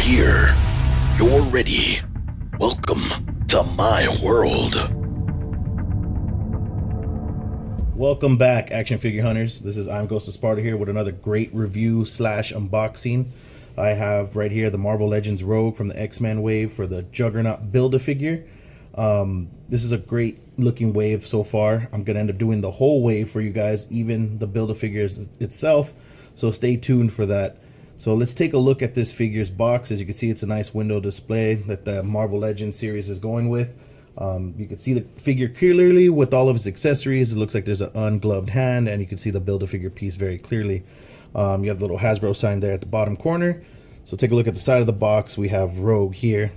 here. You're ready. Welcome to my world. Welcome back, action figure hunters. This is I'm Ghost of Sparta here with another great review slash unboxing. I have right here the Marvel Legends Rogue from the X-Men wave for the Juggernaut Build-A-Figure. This is a great looking wave so far. I'm gonna end up doing the whole wave for you guys, even the Build-A-Figures itself, so stay tuned for that. So let's take a look at this figure's box. As you can see, it's a nice window display that the Marvel Legends series is going with. You can see the figure clearly with all of its accessories. It looks like there's an ungloved hand, and you can see the Build-A-Figure piece very clearly. You have the little Hasbro sign there at the bottom corner. So take a look at the side of the box. We have Rogue here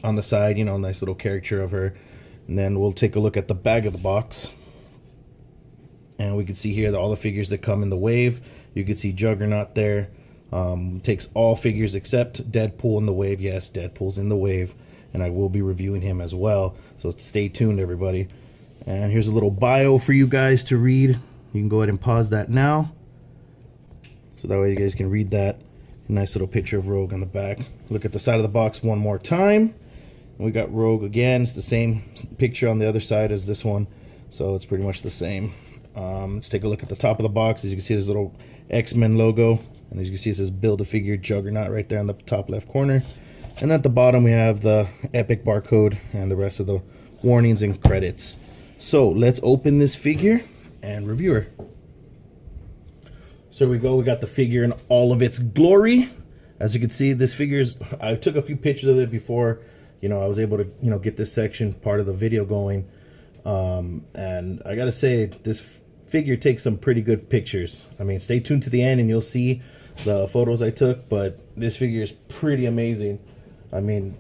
on the side, you know, nice little caricature of her. And then we'll take a look at the back of the box. And we can see here that all the figures that come in the wave. You can see Juggernaut there. Takes all figures except Deadpool in the wave. Yes, Deadpool's in the wave, and I will be reviewing him as well, so stay tuned, everybody. And here's a little bio for you guys to read. You can go ahead and pause that now, so that way you guys can read that. Nice little picture of Rogue on the back. Look at the side of the box one more time. We got Rogue again. It's the same picture on the other side as this one, so it's pretty much the same. Let's take a look at the top of the box. As you can see, there's a little X-Men logo. And as you can see, it says Build-A-Figure Juggernaut right there in the top left corner. And at the bottom, we have the Epic barcode and the rest of the warnings and credits. So let's open this figure and review her. So here we go. We got the figure in all of its glory. As you can see, this figure is, I took a few pictures of it before, you know, I was able to, you know, get this section part of the video going. And I gotta say, this figure takes some pretty good pictures. I mean, stay tuned to the end and you'll see the photos I took, but this figure is pretty amazing. I mean,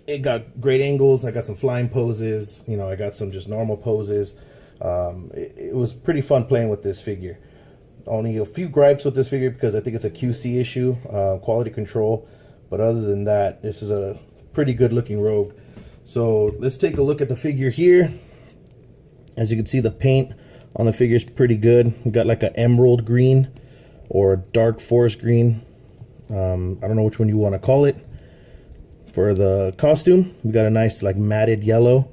it got great angles. I got some flying poses, you know, I got some just normal poses. It was pretty fun playing with this figure. Only a few gripes with this figure because I think it's a QC issue, quality control, but other than that, this is a pretty good looking Rogue. So let's take a look at the figure here. As you can see, the paint on the figure is pretty good. We got like an emerald green or a dark forest green. I don't know which one you want to call it. For the costume, we got a nice like matted yellow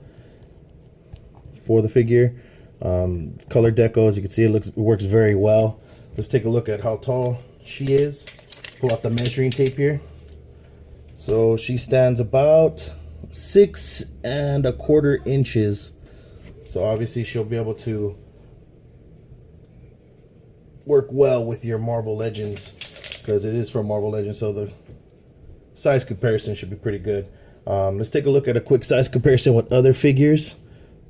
for the figure. Color deco, as you can see, it works very well. Let's take a look at how tall she is. Pull out the measuring tape here. So she stands about 6 1/4 inches. So obviously she'll be able to work well with your Marvel Legends because it is from Marvel Legends, so the size comparison should be pretty good. Let's take a look at a quick size comparison with other figures.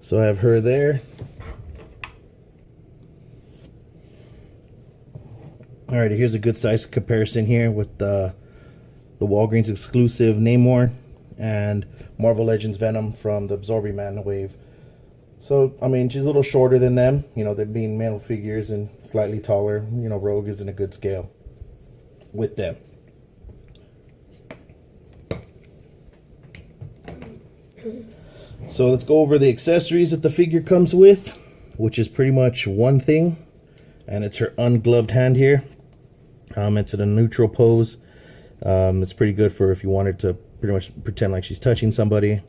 So I have her there. Alright, here's a good size comparison here with the Walgreens exclusive Namor and Marvel Legends Venom from the Absorbing Man wave. So, I mean, she's a little shorter than them. You know, they're being male figures and slightly taller. You know, Rogue is in a good scale with them. So let's go over the accessories that the figure comes with, which is pretty much one thing. And it's her ungloved hand here. It's in a neutral pose. It's pretty good for if you wanted to pretty much pretend like she's touching somebody,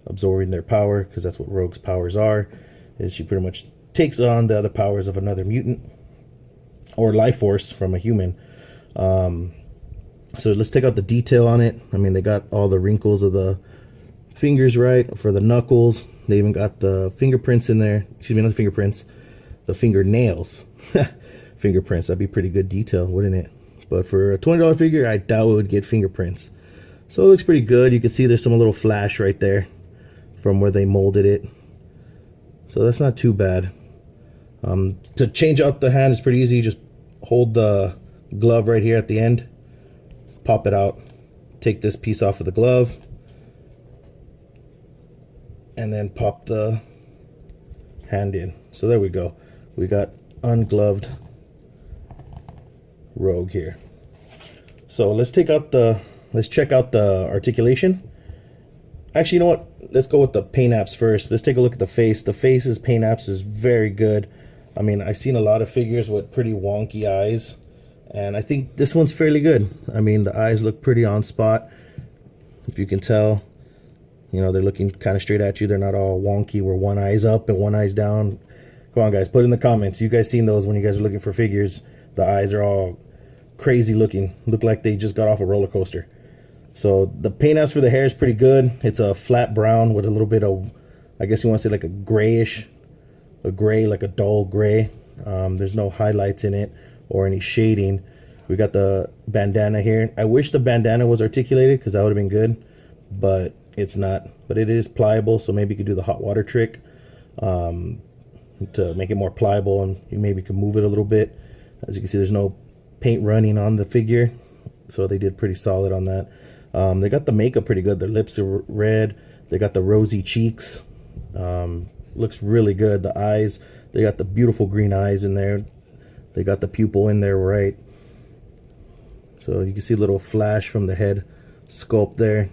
absorbing their power, because that's what Rogue's powers are, is she pretty much takes on the other powers of another mutant or life force from a human. So let's take out the detail on it. I mean, they got all the wrinkles of the fingers right for the knuckles. They even got the fingerprints in there. Excuse me, not the fingerprints, the fingernails. Fingerprints, that'd be pretty good detail, wouldn't it? But for a $20 figure, I doubt it would get fingerprints. So it looks pretty good. You can see there's some little flash right there from where they molded it. So that's not too bad. To change out the hand is pretty easy. You just hold the glove right here at the end, pop it out, take this piece off of the glove, and then pop the hand in. So there we go. We got ungloved Rogue here. So let's check out the articulation. Actually, you know what? Let's go with the paint apps first. Let's take a look at the face. The face's paint apps is very good. I mean, I've seen a lot of figures with pretty wonky eyes, And I think this one's fairly good. I mean, the eyes look pretty on spot. If you can tell, you know, they're looking kind of straight at you. They're not all wonky where one eye's up and one eye's down. Come on, guys, put in the comments. You guys seen those when you guys are looking for figures. The eyes are all crazy looking. Look like they just got off a roller coaster. So the paint house for the hair is pretty good. It's a flat brown with a little bit of, I guess you want to say like a grayish, a gray, like a dull gray. There's no highlights in it or any shading. We got the bandana here. I wish the bandana was articulated because that would have been good, but it's not. But it is pliable, so maybe you could do the hot water trick to make it more pliable, and you maybe could move it a little bit. As you can see, there's no paint running on the figure, so they did pretty solid on that. They got the makeup pretty good. Their lips are red. They got the rosy cheeks. Looks really good. The eyes, they got the beautiful green eyes in there. They got the pupil in there right. So you can see a little flash from the head sculpt there.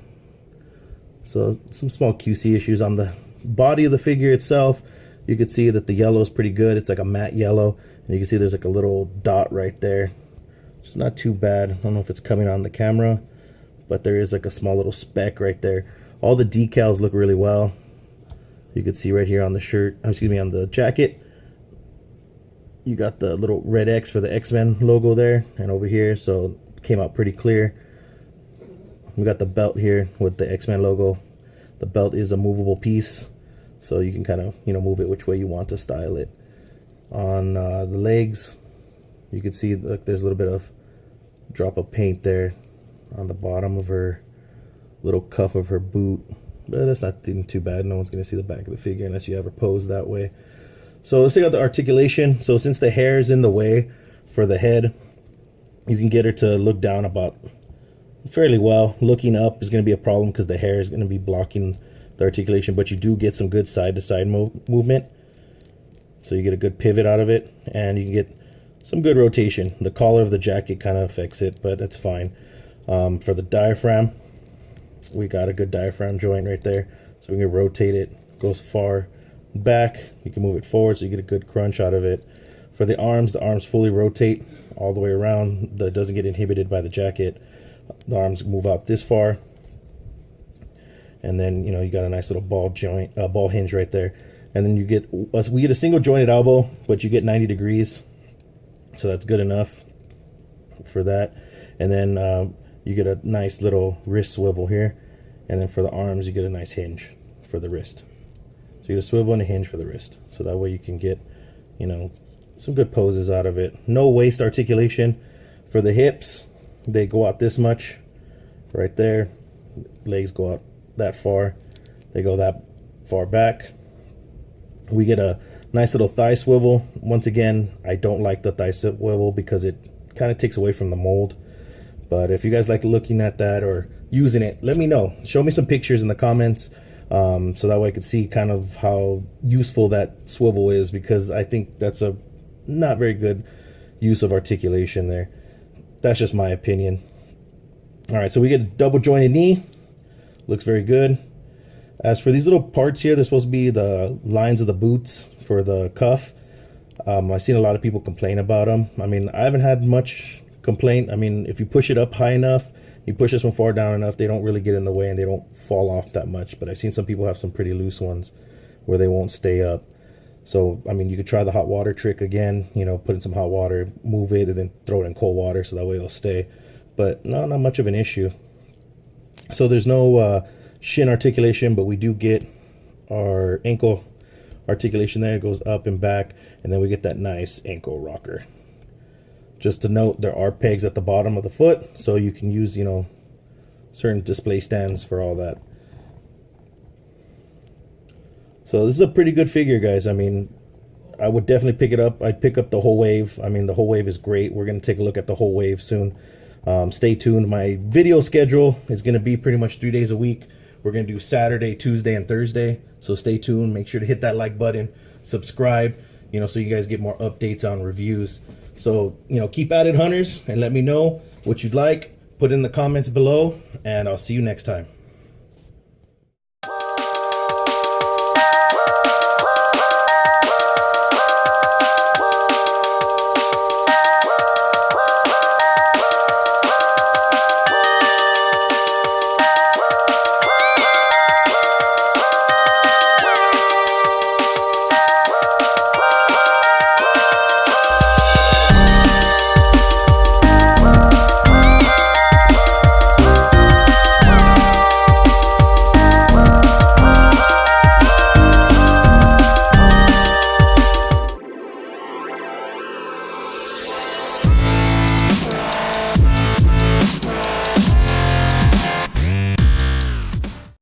So some small QC issues on the body of the figure itself. You can see that the yellow is pretty good. It's like a matte yellow. And you can see there's like a little dot right there. It's not too bad. I don't know if it's coming on the camera, but there is like a small little speck right there. All the decals look really well. You can see right here on the shirt, excuse me, on the jacket, you got the little red X for the X-Men logo there, and over here, so it came out pretty clear. We got the belt here with the X-Men logo. The belt is a movable piece, so you can kind of, you know, move it which way you want to style it. On the legs, you can see, look, there's a little bit of drop of paint there on the bottom of her little cuff of her boot, but that's not too bad. No one's going to see the back of the figure unless you ever pose that way. So let's check out the articulation. So since the hair is in the way for the head, you can get her to look down about fairly well. Looking up is going to be a problem because the hair is going to be blocking the articulation, but you do get some good side-to-side movement. So you get a good pivot out of it, and you can get some good rotation. The collar of the jacket kind of affects it, but that's fine. For the diaphragm, we got a good diaphragm joint right there. So we can rotate it, goes far back. You can move it forward so you get a good crunch out of it. For the arms fully rotate all the way around. That doesn't get inhibited by the jacket. The arms move out this far, and then, you know, you got a nice little ball joint, ball hinge right there. And then you get, we get a single jointed elbow, but you get 90 degrees, so that's good enough for that. And then you get a nice little wrist swivel here, and then for the arms you get a nice hinge for the wrist. So you get a swivel and a hinge for the wrist, so that way you can get, you know, some good poses out of it. No waist articulation. For the hips, they go out this much right there. Legs go out that far. They go that far back. We get a nice little thigh swivel. Once again, I don't like the thigh swivel because it kind of takes away from the mold. But if you guys like looking at that or using it, let me know. Show me some pictures in the comments, so that way I could see kind of how useful that swivel is, because I think that's a not very good use of articulation there. That's just my opinion. All right, so we get a double jointed knee. Looks very good. As for these little parts here, they're supposed to be the lines of the boots for the cuff. I've seen a lot of people complain about them. I mean, I haven't had much complaint. I mean, if you push it up high enough, you push this one far down enough, they don't really get in the way and they don't fall off that much. But I've seen some people have some pretty loose ones where they won't stay up. So, I mean, you could try the hot water trick again, you know, put in some hot water, move it, and then throw it in cold water so that way it'll stay. But no, not much of an issue. So there's no shin articulation, but we do get our ankle articulation there. It goes up and back, and then we get that nice ankle rocker. Just to note, there are pegs at the bottom of the foot, so you can use, you know, certain display stands for all that. So this is a pretty good figure, guys. I mean, I would definitely pick it up. I'd pick up the whole wave. I mean, the whole wave is great. We're going to take a look at the whole wave soon. Stay tuned. My video schedule is going to be pretty much 3 days a week. We're going to do Saturday, Tuesday, and Thursday. So stay tuned. Make sure to hit that like button, subscribe, you know, so you guys get more updates on reviews. So, you know, keep at it, hunters, and let me know what you'd like. Put in the comments below, and I'll see you next time.